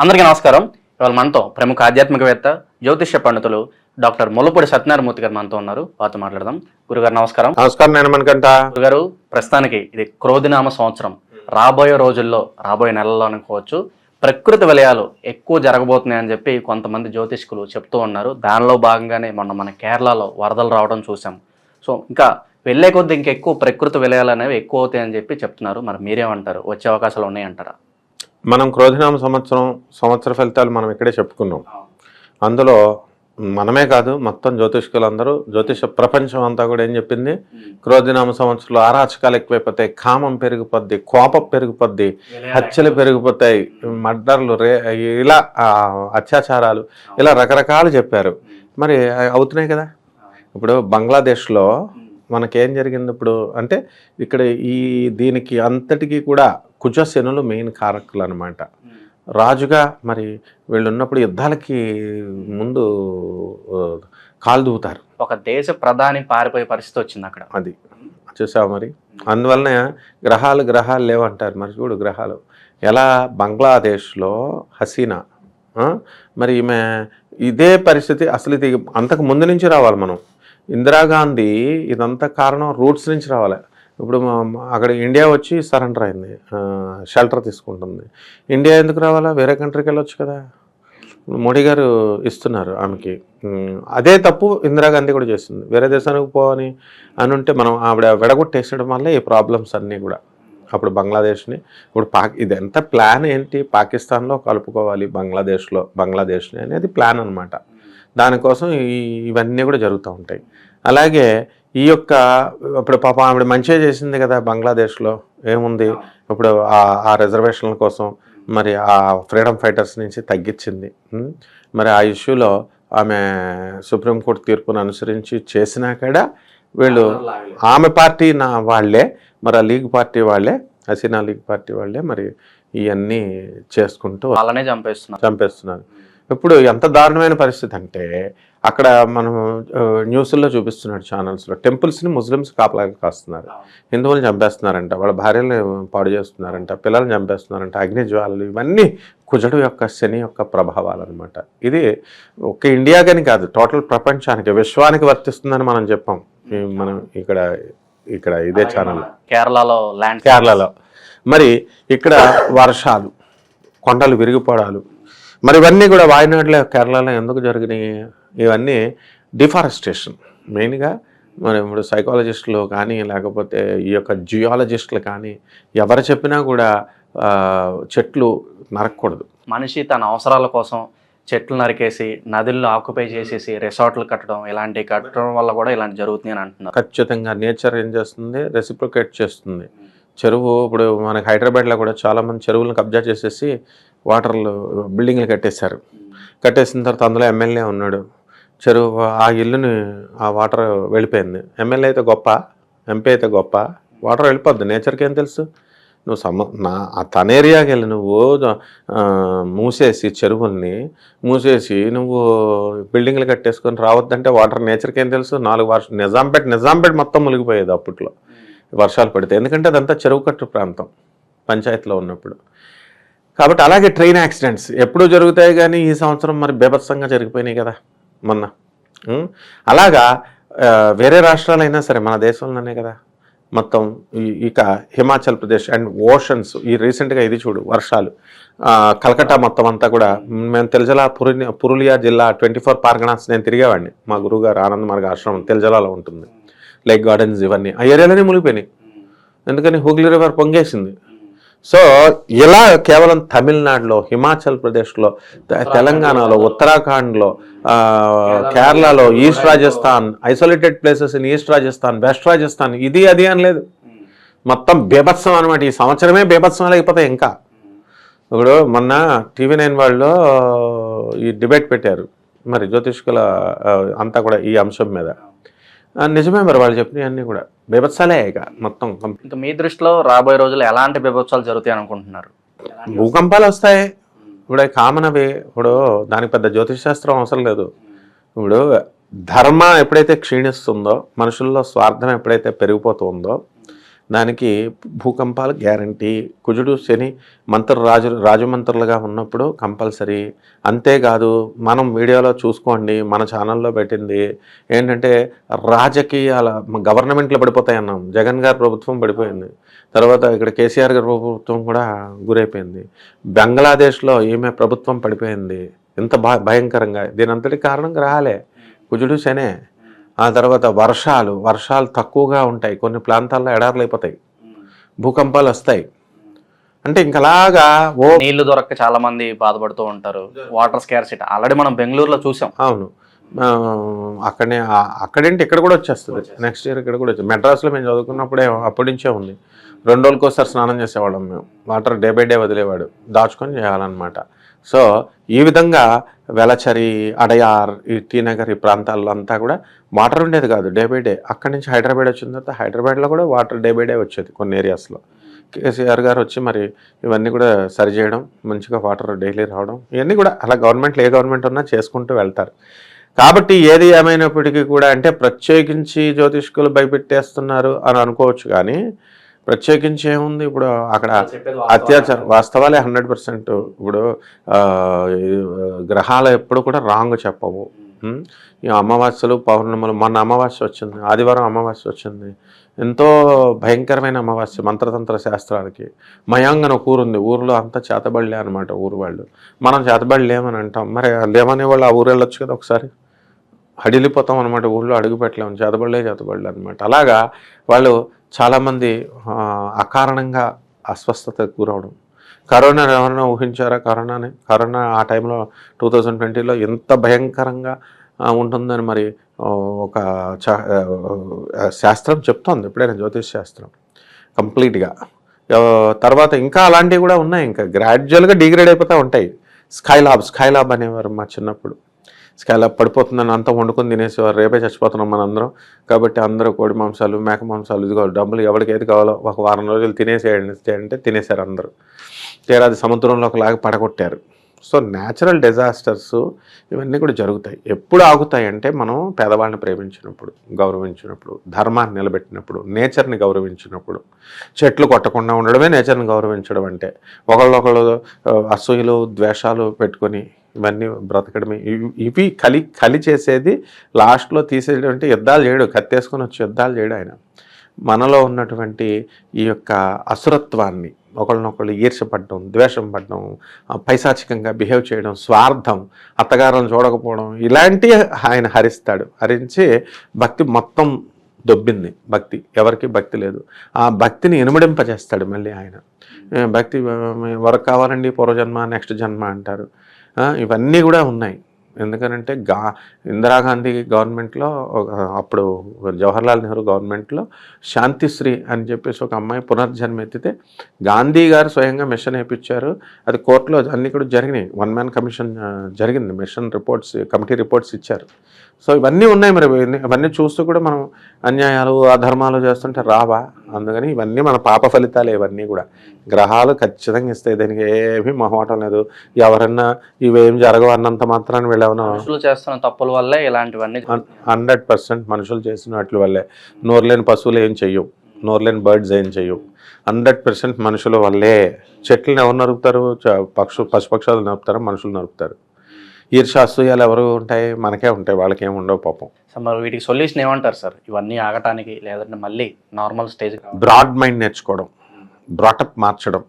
అందరికీ నమస్కారం. ఇవాళ మనతో ప్రముఖ ఆధ్యాత్మికవేత్త జ్యోతిష్య పండితులు డాక్టర్ ముల్లపూడి సత్యనారాయణమూర్తి గారు మనతో ఉన్నారు. వారితో మాట్లాడదాం. గురుగారు నమస్కారం. నమస్కారం. నేను మనకంట గురుగారు, ప్రస్తుతానికి ఇది క్రోధినామ సంవత్సరం. రాబోయే రోజుల్లో, రాబోయే నెలల్లో అనుకోవచ్చు, ప్రకృతి విలయాలు ఎక్కువ జరగబోతున్నాయని చెప్పి కొంతమంది జ్యోతిష్కులు చెప్తూ ఉన్నారు. దానిలో భాగంగానే మన కేరళలో వరదలు రావడం చూసాం. సో ఇంకా వెళ్ళే కొద్ది ఇంకెక్కువ ప్రకృతి విలయాలు అనేవి ఎక్కువ అవుతాయని చెప్పి చెప్తున్నారు. మరి మీరేమంటారు? వచ్చే అవకాశాలు ఉన్నాయంటారా? మనం క్రోధినామ సంవత్సర ఫలితాలు మనం ఇక్కడే చెప్పుకున్నాం. అందులో మనమే కాదు, మొత్తం జ్యోతిష్కులందరూ, జ్యోతిష ప్రపంచం అంతా కూడా ఏం చెప్పింది? క్రోధినామ సంవత్సరంలో అరాచకాలు ఎక్కువైపోతాయి, కామం పెరిగిపోద్ది, కోపం పెరిగిపోద్ది, హత్యలు పెరిగిపోతాయి, మర్డర్లు, ఇలా అత్యాచారాలు, ఇలా రకరకాలు చెప్పారు. మరి అవుతున్నాయి కదా. ఇప్పుడు బంగ్లాదేశ్లో మనకేం జరిగింది ఇప్పుడు అంటే, ఇక్కడ దీనికి అంతటికీ కూడా కుజశనులు మెయిన్ కారకులు అనమాట. రాజుగా మరి వీళ్ళు ఉన్నప్పుడు యుద్ధాలకి ముందు కాలు దూవుతారు. ఒక దేశ ప్రధాని పారిపోయే పరిస్థితి వచ్చింది అక్కడ. అది చూసావు మరి. అందువలన గ్రహాలు లేవంటారు. మరి చూడు గ్రహాలు ఎలా. బంగ్లాదేశ్లో హసీనా, మరి ఈమె ఇదే పరిస్థితి. అసలు ఇది అంతకు ముందు నుంచి రావాలి. మనం ఇందిరాగాంధీ ఇదంతా కారణం రూట్స్ నుంచి రావాలి. ఇప్పుడు అక్కడ ఇండియా వచ్చి సరెండర్ అయింది, షెల్టర్ తీసుకుంటుంది. ఇండియా ఎందుకు రావాలా? వేరే కంట్రీకి వెళ్ళొచ్చు కదా. మోడీ గారు ఇస్తున్నారు ఆమెకి. అదే తప్పు ఇందిరాగాంధీ కూడా చేస్తుంది. వేరే దేశానికి పోవని అని ఉంటే మనం ఆవిడ విడగొట్టేసడం వల్ల ఈ ప్రాబ్లమ్స్ అన్నీ కూడా. అప్పుడు బంగ్లాదేశ్ని ఇప్పుడు ఇదంతా ప్లాన్ ఏంటి? పాకిస్తాన్లో కలుపుకోవాలి బంగ్లాదేశ్ని అనేది ప్లాన్ అనమాట. దానికోసం ఇవన్నీ కూడా జరుగుతూ ఉంటాయి. అలాగే ఈ యొక్క ఇప్పుడు పాప ఆవిడ మంచిగా చేసింది కదా బంగ్లాదేశ్లో. ఏముంది ఇప్పుడు ఆ రిజర్వేషన్ల కోసం మరి ఆ ఫ్రీడమ్ ఫైటర్స్ నుంచి తగ్గించింది. మరి ఆ ఇష్యూలో ఆమె సుప్రీంకోర్టు తీర్పును అనుసరించి చేసినా కూడా వీళ్ళు ఆమె పార్టీ వాళ్ళే, మరి ఆ లీగ్ పార్టీ వాళ్ళే, హసీనా లీగ్ పార్టీ వాళ్ళే మరి ఇవన్నీ చేసుకుంటూ వాళ్ళనే చంపేస్తున్నారు. ఇప్పుడు ఎంత దారుణమైన పరిస్థితి అంటే, అక్కడ మనం న్యూస్లో చూపిస్తున్నాడు, ఛానల్స్లో, టెంపుల్స్ని ముస్లిమ్స్ కాపలాగా కాస్తున్నారు, హిందువులను చంపేస్తున్నారంట, వాళ్ళ భార్యలు పాడు చేస్తున్నారంట, పిల్లల్ని చంపేస్తున్నారంట, అగ్ని జ్వాలలు, ఇవన్నీ కుజుడు యొక్క శని యొక్క ప్రభావాలు అనమాట. ఇది ఒక్క ఇండియాకని కాదు, టోటల్ ప్రపంచానికి, విశ్వానికి వర్తిస్తుందని మనం చెప్పాం. మనం ఇక్కడ ఇదే ఛానల్ కేరళలో మరి ఇక్కడ వర్షాలు, కొండలు విరిగిపోవడాలు, మరి ఇవన్నీ కూడా వాయనాడులో, కేరళలో ఎందుకు జరిగినాయి? ఇవన్నీ డిఫారెస్టేషన్ మెయిన్గా. మరి ఇప్పుడు సైకాలజిస్టులు కానీ, లేకపోతే ఈ యొక్క జియాలజిస్టులు కానీ, ఎవరు చెప్పినా కూడా చెట్లు నరకూడదు. మనిషి తన అవసరాల కోసం చెట్లు నరికేసి, నదుల్లో ఆక్యుపై చేసేసి రిసార్ట్లు కట్టడం, ఇలాంటివి కట్టడం వల్ల కూడా ఇలాంటి జరుగుతుంది అని అంటున్నారు. ఖచ్చితంగా నేచర్ ఏం చేస్తుంది? రెసిప్రొకేట్ చేస్తుంది. చెరువు ఇప్పుడు మనకి హైదరాబాద్లో కూడా చాలామంది చెరువులను కబ్జా చేసేసి వాటర్లు బిల్డింగ్లు కట్టేసిన తర్వాత అందులో ఎమ్మెల్యే ఉన్నాడు. చెరువు ఆ ఇల్లుని ఆ వాటర్ వెళ్ళిపోయింది. ఎమ్మెల్యే అయితే గొప్ప, ఎంపీ అయితే గొప్ప, వాటర్ వెళ్ళిపోద్ది. నేచర్కి ఏం తెలుసు? నువ్వు తన ఏరియాకి వెళ్ళి నువ్వు మూసేసి, చెరువుల్ని మూసేసి నువ్వు బిల్డింగ్లు కట్టేసుకొని రావద్దంటే వాటర్ నేచర్కి ఏం తెలుసు? 4 వర్షాలు నిజాంపేట మొత్తం మునిగిపోయేది అప్పట్లో వర్షాలు పడితే. ఎందుకంటే అదంతా చెరువు కట్టు ప్రాంతం పంచాయతీలో ఉన్నప్పుడు. కాబట్టి అలాగే ట్రైన్ యాక్సిడెంట్స్ ఎప్పుడూ జరుగుతాయి, కానీ ఈ సంవత్సరం మరి బీభత్సంగా జరిగిపోయినాయి కదా మొన్న. అలాగా వేరే రాష్ట్రాలైనా సరే మన దేశంలోనే కదా మొత్తం. ఇక హిమాచల్ ప్రదేశ్ అండ్ ఓషన్స్, ఈ రీసెంట్గా ఇది చూడు వర్షాలు, కలకట్టా మొత్తం అంతా కూడా. మేము తెల్జలా పురులియా జిల్లా 24 పార్గనాస్ నేను తిరిగేవాడిని. మా గురువుగారు ఆనంద్ మార్గ ఆశ్రమం తెల్జలాలో ఉంటుంది. లైక్ గార్డెన్స్ ఇవన్నీ ఆ ఏరియాలోనే మునిగిపోయినాయి. ఎందుకని? హూగ్లీ రివర్ పొంగేసింది. సో ఇలా కేవలం తమిళనాడులో, హిమాచల్ ప్రదేశ్లో, తెలంగాణలో, ఉత్తరాఖండ్లో, కేరళలో, east Rajasthan, isolated places in east Rajasthan, west Rajasthan, ఇది అది అని లేదు, మొత్తం బీభత్సం అనమాట. ఈ సంవత్సరమే బీభత్సం అయిపోతాయి. ఇంకా ఇప్పుడు మొన్న TV9 వాళ్ళు ఈ డిబేట్ పెట్టారు మరి జ్యోతిష్కుల అంతా కూడా ఈ అంశం మీద. నిజమే మరి వాళ్ళు చెప్పినవి అన్నీ కూడా బీభత్సాలే ఇక మొత్తం. ఇంకా మీ దృష్టిలో రాబోయే రోజులు ఎలాంటి బీభత్సాలు జరుగుతాయి అనుకుంటున్నారు? భూకంపాలు వస్తాయి. ఇప్పుడు కామన్ అవి. ఇప్పుడు దానికి పెద్ద జ్యోతిషశాస్త్రం అవసరం లేదు. ఇప్పుడు ధర్మ ఎప్పుడైతే క్షీణిస్తుందో, మనుషుల్లో స్వార్థం ఎప్పుడైతే పెరిగిపోతుందో, దానికి భూకంపాలు గ్యారంటీ. కుజుడు శని రాజమంత్రులుగా ఉన్నప్పుడు కంపల్సరీ. అంతేకాదు మనం వీడియోలో చూసుకోండి, మన ఛానల్లో పెట్టింది ఏంటంటే రాజకీయాల గవర్నమెంట్లు పడిపోతాయి అన్నాం. జగన్ గారి ప్రభుత్వం పడిపోయింది, తర్వాత ఇక్కడ కేసీఆర్ గారి ప్రభుత్వం కూడా గురైపోయింది, బంగ్లాదేశ్లో ఈమె ప్రభుత్వం పడిపోయింది. ఇంత భయంకరంగా దీని అంతటి కారణం గ్రహాలే, కుజుడు శనే. ఆ తర్వాత వర్షాలు తక్కువగా ఉంటాయి, కొన్ని ప్రాంతాల్లో ఎడారులు అయిపోతాయి, భూకంపాలు వస్తాయి. అంటే ఇంకలాగా నీళ్లు దొరక్క చాలా మంది బాధపడుతూ ఉంటారు, వాటర్ స్కార్సిటీ ఆల్రెడీ మనం బెంగళూరులో చూసాం. అవును, అక్కడేంటి ఇక్కడ కూడా వచ్చేస్తుంది, నెక్స్ట్ ఇయర్ ఇక్కడ కూడా వచ్చేది. మెడ్రాస్లో మేము చదువుకున్నప్పుడే అప్పటి నుంచే ఉంది. 2 రోజులకి ఒకసారి స్నానం చేసేవాళ్ళం మేము, వాటర్ డే బై డే వదిలేవాడు, దాచుకొని చేయాలన్నమాట. సో ఈ విధంగా వెలచరి, అడయార్, ఈ టీ నగర్ ఈ ప్రాంతాల్లో అంతా కూడా వాటర్ ఉండేది కాదు డే బై డే. అక్కడి నుంచి హైదరాబాద్ వచ్చిన తర్వాత హైదరాబాద్లో కూడా వాటర్ డే బై డే వచ్చేది కొన్ని ఏరియాస్లో. కేసీఆర్ గారు వచ్చి మరి ఇవన్నీ కూడా సరిచేయడం, మంచిగా వాటర్ డైలీ రావడం, ఇవన్నీ కూడా అలా ఏ గవర్నమెంట్ ఉన్నా చేసుకుంటూ వెళ్తారు. కాబట్టి ఏది ఏమైనప్పటికీ కూడా అంటే ప్రత్యేకించి జ్యోతిష్కులు భయపెట్టేస్తున్నారు అని అనుకోవచ్చు, కానీ ప్రత్యేకించి ఏముంది ఇప్పుడు అక్కడ అత్యాచారం వాస్తవాలే 100%. ఇప్పుడు గ్రహాలు ఎప్పుడు కూడా రాంగ్ చెప్పవు. ఈ అమావాస్యలు పౌర్ణములు, మొన్న అమావాస్య వచ్చింది, ఆదివారం అమావాస్య వచ్చింది, ఎంతో భయంకరమైన అమావాస్య మంత్రతంత్ర శాస్త్రాలకి. మయాంగన ఒక ఊరుంది, ఊరిలో అంతా చేతబడలే అనమాట ఊరు వాళ్ళు. మనం చేతబడలేమని అంటాం, మరి లేమనే వాళ్ళు ఆ ఊరు వెళ్ళొచ్చు కదా, ఒకసారి హడిలిపోతాం అనమాట, ఊళ్ళో అడుగు పెట్టలేము, చేతబడలే అనమాట. అలాగా వాళ్ళు చాలామంది అకారణంగా అస్వస్థతకు గురవడం. కరోనా ఎవరైనా ఊహించారా? కరోనా ఆ టైంలో 2020లో ఎంత భయంకరంగా ఉంటుందని మరి ఒక శాస్త్రం చెప్తోంది, ఎప్పుడైనా జ్యోతిష్ శాస్త్రం కంప్లీట్గా. తర్వాత ఇంకా అలాంటివి కూడా ఉన్నాయి, ఇంకా గ్రాడ్యువల్గా డిగ్రేడ్ అయిపోతూ ఉంటాయి. స్కైలాబ్ అనేవారు మా చిన్నప్పుడు. స్కైలాబ్ పడిపోతుందని అంతా వండుకొని తినేసేవారు, రేపే చచ్చిపోతున్నాం మనందరం కాబట్టి అందరూ కోడి మాంసాలు, మేక మాంసాలు, ఇదిగో డబ్బులు ఎవరికి ఏది కావాలో ఒక వారం రోజులు తినేసేయండి అంటే తినేశారు అందరూ. తేరాది సముద్రంలో ఒకలాగా పడగొట్టారు. సో న్యాచురల్ డిజాస్టర్స్ ఇవన్నీ కూడా జరుగుతాయి. ఎప్పుడు ఆగుతాయి అంటే మనం పేదవాళ్ళని ప్రేమించినప్పుడు, గౌరవించినప్పుడు, ధర్మాన్ని నిలబెట్టినప్పుడు, నేచర్ని గౌరవించినప్పుడు. చెట్లు కొట్టకుండా ఉండడమే నేచర్ని గౌరవించడం అంటే. ఒకళ్ళు అసూయలు, ద్వేషాలు పెట్టుకొని ఇవన్నీ బ్రతకడమే. ఇవి కలి చేసేది లాస్ట్లో తీసేటువంటి యుద్ధాలు చేయడు, కత్తేసుకొని వచ్చి యుద్ధాలు చేయడు ఆయన. మనలో ఉన్నటువంటి ఈ యొక్క అసురత్వాన్ని, ఒకళ్ళనొకళ్ళు ఈర్షపడడం, ద్వేషం పడడం, పైశాచికంగా బిహేవ్ చేయడం, స్వార్థం, అత్తగారులను చూడకపోవడం, ఇలాంటివి ఆయన హరిస్తాడు. హరించి భక్తి మొత్తం దొబ్బింది. ఎవరికి భక్తి లేదు. ఆ భక్తిని ఇనుమడింపజేస్తాడు మళ్ళీ ఆయన. భక్తి వరకు కావాలండి, పూర్వజన్మ, నెక్స్ట్ జన్మ అంటారు. ఇవన్నీ కూడా ఉన్నాయి. ఎందుకనంటే ఇందిరాగాంధీ గవర్నమెంట్లో, అప్పుడు జవహర్లాల్ నెహ్రూ గవర్నమెంట్లో శాంతిశ్రీ అని చెప్పేసి ఒక అమ్మాయి పునర్జన్మ ఎత్తితే గాంధీ గారు స్వయంగా మిషన్ వేయించారు. అది కోర్టులో అన్నీ కూడా జరిగినాయి. 1 man కమిషన్ జరిగింది, మిషన్ రిపోర్ట్స్, కమిటీ రిపోర్ట్స్ ఇచ్చారు. సో ఇవన్నీ ఉన్నాయి. మరి ఇవన్నీ చూస్తూ కూడా మనం అన్యాయాలు, అధర్మాలు చేస్తుంటే రావా? అందుకని ఇవన్నీ మన పాప ఫలితాలే. ఇవన్నీ కూడా గ్రహాలు ఖచ్చితంగా ఇస్తాయి, దానికి ఏమీ మొహమాటం లేదు. ఎవరన్నా ఇవేం జరగవు అన్నంత మాత్రాన్ని వీళ్ళేమన్నా చేస్తున్న తప్పుల వల్లే ఇలాంటివన్నీ 100% మనుషులు చేసిన వాటి వల్లే. నోరులేని పశువులు ఏం చెయ్యవు, నోరులేని బర్డ్స్ ఏం చెయ్యవు. 100% మనుషుల వల్లే. చెట్లను ఎవరు నరుకుతారు? పశుపక్షాలు నరుకుతారు, మనుషులు నరుకుతారు. ఈర్ష్య, అసూయాలు ఎవరు ఉంటాయి? మనకే ఉంటాయి, వాళ్ళకి ఏమి ఉండవు పాపం. మరి వీటికి సొల్యూషన్ ఏమంటారు సార్? ఇవన్నీ ఆగటానికి, లేదంటే మళ్ళీ నార్మల్ స్టేజ్? బ్రాడ్ మైండ్ నేర్చుకోవడం, బ్రాటప్ మార్చడం,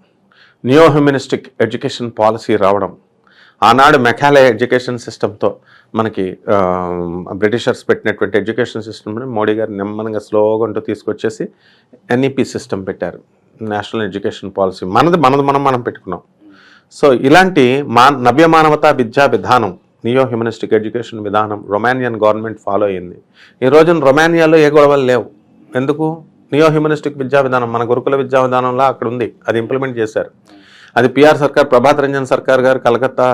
నియో హ్యూమనిస్టిక్ ఎడ్యుకేషన్ పాలసీ రావడం. ఆనాడు మెకాలే ఎడ్యుకేషన్ సిస్టంతో మనకి బ్రిటిషర్స్ పెట్టినటువంటి ఎడ్యుకేషన్ సిస్టమ్ని మోడీ గారు నెమ్మదిగా స్లోగా అంటూ తీసుకొచ్చేసి ఎన్ఈపి సిస్టమ్ పెట్టారు, నేషనల్ ఎడ్యుకేషన్ పాలసీ. మనం పెట్టుకున్నాం. సో ఇలాంటి నవ్య మానవతా విద్యా విధానం, నియో హ్యూమనిస్టిక్ ఎడ్యుకేషన్ విధానం రొమానియన్ గవర్నమెంట్ ఫాలో అయ్యింది. ఈ రోజున రొమానియాలో ఏ గొడవలు లేవు. ఎందుకు? నియో హ్యూమనిస్టిక్ విద్యా విధానం మన గురుకుల విద్యా విధానంలో అక్కడ ఉంది, అది ఇంప్లిమెంట్ చేశారు. అది పిఆర్ సర్కార్, Prabhat Ranjan Sarkar garu Calcutta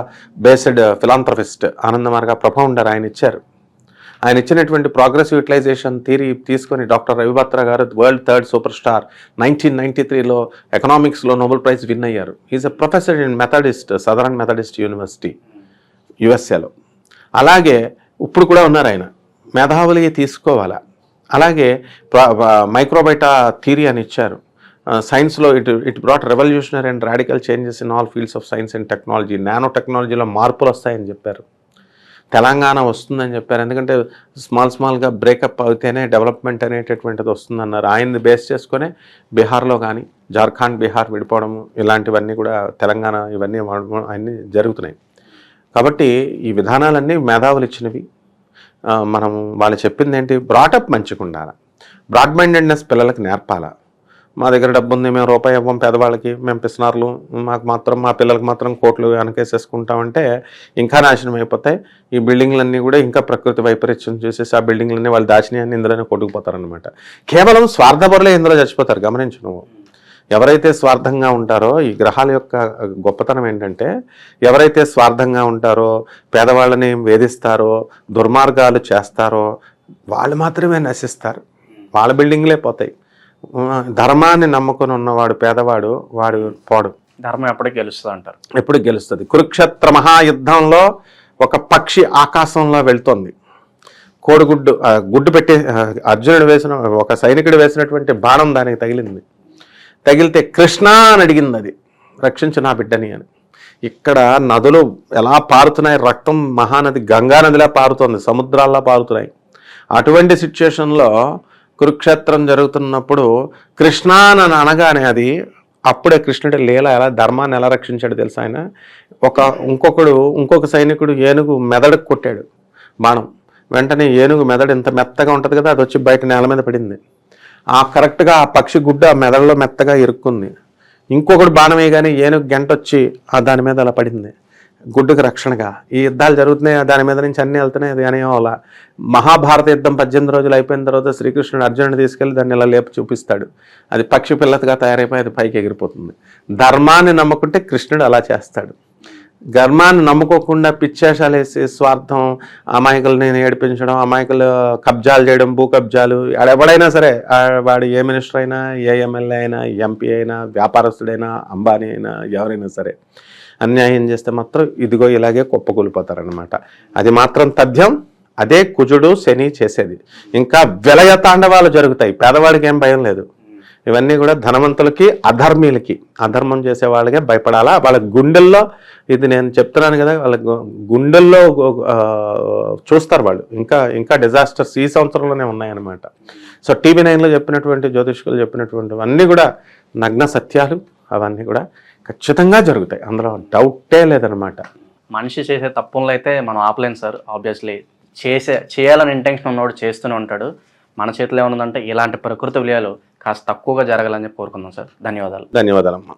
based philanthropist, Ananda Marga propounder ఆయన ఇచ్చారు. ఆయన ఇచ్చినటువంటి ప్రోగ్రెసివ్ యూటిలైజేషన్ థియరీ తీసుకొని doctor Ravi Batra garu world 3rd super star 1993లో ఎకనామిక్స్లో నోబెల్ ప్రైజ్ విన్ అయ్యారు. Is a professor in Methodist, Southern Methodist University యుఎస్ఏలో. అలాగే ఇప్పుడు కూడా ఉన్నారు ఆయన. మేధావులు తీసుకోవాలా, అలాగే మైక్రోబైటా థియరీ అని ఇచ్చారు. సైన్స్లో it brought revolutionary and radical changes in all fields of science and technology. Nano టెక్నాలజీలో మార్పులు వస్తాయని చెప్పారు. తెలంగాణ వస్తుందని చెప్పారు. ఎందుకంటే స్మాల్గా బ్రేకప్ అవుతేనే డెవలప్మెంట్ అనేటటువంటిది వస్తుందన్నారు. ఆయన్ని బేస్ చేసుకునే బీహార్లో కానీ జార్ఖండ్ బీహార్ విడిపోవడము ఇలాంటివన్నీ కూడా తెలంగాణ ఇవన్నీ అన్నీ జరుగుతున్నాయి. కాబట్టి ఈ విధానాలన్నీ మేధావులు ఇచ్చినవి. మనం వాళ్ళు చెప్పింది ఏంటి, బ్రాటప్ మంచిగా ఉండాలి, బ్రాడ్ మైండెడ్నెస్ పిల్లలకి నేర్పాలా. మా దగ్గర డబ్బు ఉంది, మేము రూపాయి ఇవ్వం పేదవాళ్ళకి, మేము పిసినార్లు, మాకు మాత్రం మా పిల్లలకి మాత్రం కోట్లు వెనకేసేసుకుంటామంటే ఇంకా నాశనం అయిపోతాయి. ఈ బిల్డింగ్లన్నీ కూడా ఇంకా ప్రకృతి వైపరీత్యం చూసేసి ఆ బిల్డింగ్లన్నీ వాళ్ళు దాచినాయని ఇందులోనే కొట్టుకుపోతారనమాట. కేవలం స్వార్థపరులే ఇందులో చచ్చిపోతారు. గమనించు నువ్వు. ఎవరైతే స్వార్థంగా ఉంటారో, ఈ గ్రహాల యొక్క గొప్పతనం ఏంటంటే ఎవరైతే స్వార్థంగా ఉంటారో, పేదవాళ్ళని వేధిస్తారో, దుర్మార్గాలు చేస్తారో వాళ్ళు మాత్రమే నశిస్తారు. వాళ్ళ బిల్డింగ్లే పోతాయి. ధర్మాన్ని నమ్ముకొని ఉన్నవాడు పేదవాడు వాడు పోడు. ధర్మం ఎప్పటికీ గెలుస్తుంది అంటారు. ఎప్పుడు గెలుస్తుంది. కురుక్షేత్ర మహాయుద్ధంలో ఒక పక్షి ఆకాశంలో వెళ్తుంది. కోడిగుడ్డు గుడ్డు పెట్టి అర్జునుడు వేసిన ఒక సైనికుడు వేసినటువంటి బాణం దానికి తగిలింది. తగిలితే కృష్ణ అని అడిగింది, అది రక్షించు నా బిడ్డని అని. ఇక్కడ నదులు ఎలా పారుతున్నాయి, రక్తం మహానది గంగా నదిలా పారుతుంది, సముద్రాల్లో పారుతున్నాయి. అటువంటి సిచ్యుయేషన్లో కురుక్షేత్రం జరుగుతున్నప్పుడు కృష్ణ అని అనగానే అది అప్పుడే కృష్ణుడి లీల ఎలా ధర్మాన్ని ఎలా రక్షించాడు తెలుసా ఆయన. ఇంకొక సైనికుడు ఏనుగు మెదడుకు కొట్టాడు బాణం. వెంటనే ఏనుగు మెదడు ఇంత మెత్తగా ఉంటుంది కదా, అది వచ్చి బయట నేల మీద పడింది. కరెక్ట్గా ఆ పక్షి గుడ్డు ఆ మెదడులో మెత్తగా ఇరుక్కుంది. ఇంకొకడు బాణం వేయగానే ఏనుగు గంటొచ్చి దాని మీద అలా పడింది, గుడ్డుకు రక్షణగా. ఈ యుద్ధాలు జరుగుతున్నాయి, దాని మీద నుంచి అన్నీ వెళ్తున్నాయి. అది అనేం అలా. మహాభారత యుద్ధం 18 రోజులు అయిపోయిన తర్వాత శ్రీకృష్ణుడు అర్జునుడిని తీసుకెళ్లి దాన్ని ఇలా లేపు చూపిస్తాడు. అది పక్షి పిల్లతగా తయారైపోయి అది పైకి ఎగిరిపోతుంది. ధర్మాన్ని నమ్ముకుంటే కృష్ణుడు అలా చేస్తాడు. ధర్మాన్ని నమ్ముకోకుండా పిచ్చేషాలు వేసి స్వార్థం, అమాయకుల్ని ఏడిపించడం, అమాయకులు కబ్జాలు చేయడం, భూ కబ్జాలు. ఎవడైనా సరే, వాడు ఏ మినిస్టర్ అయినా, ఏ ఎమ్మెల్యే అయినా, ఎంపీ అయినా, వ్యాపారస్తుడైనా, అంబానీ అయినా, ఎవరైనా సరే అన్యాయం చేస్తే మాత్రం ఇదిగో ఇలాగే కుప్పకూలిపోతారనమాట. అది మాత్రం తథ్యం. అదే కుజుడు శని చేసేది. ఇంకా విలయ తాండవాలు జరుగుతాయి. పేదవాడికి ఏం భయం లేదు. ఇవన్నీ కూడా ధనవంతులకి అధర్మీలకి, అధర్మం చేసే వాళ్ళకే భయపడాలా. వాళ్ళ గుండెల్లో, ఇది నేను చెప్తున్నాను కదా, వాళ్ళ గుండెల్లో చూస్తారు వాళ్ళు. ఇంకా డిజాస్టర్స్ ఈ సంవత్సరంలోనే ఉన్నాయన్నమాట. సో టీవీ 9లో చెప్పినటువంటి జ్యోతిష్కులు చెప్పినటువంటి అన్నీ కూడా నగ్న సత్యాలు. అవన్నీ కూడా ఖచ్చితంగా జరుగుతాయి, అందులో డౌటే లేదనమాట. మనిషి చేసే తప్పులను అయితే మనం ఆపలేం సార్. ఆబ్వియస్లీ చేయాలని ఇంటెన్షన్ ఉన్నవాడు చేస్తూనే ఉంటాడు. మన చేతిలో ఏమన్నదంటే ఇలాంటి ప్రకృతి విలయాలు కాస్త తక్కువగా జరగాలని కోరుకుందాం సార్. ధన్యవాదాలు. ధన్యవాదాలమ్మా.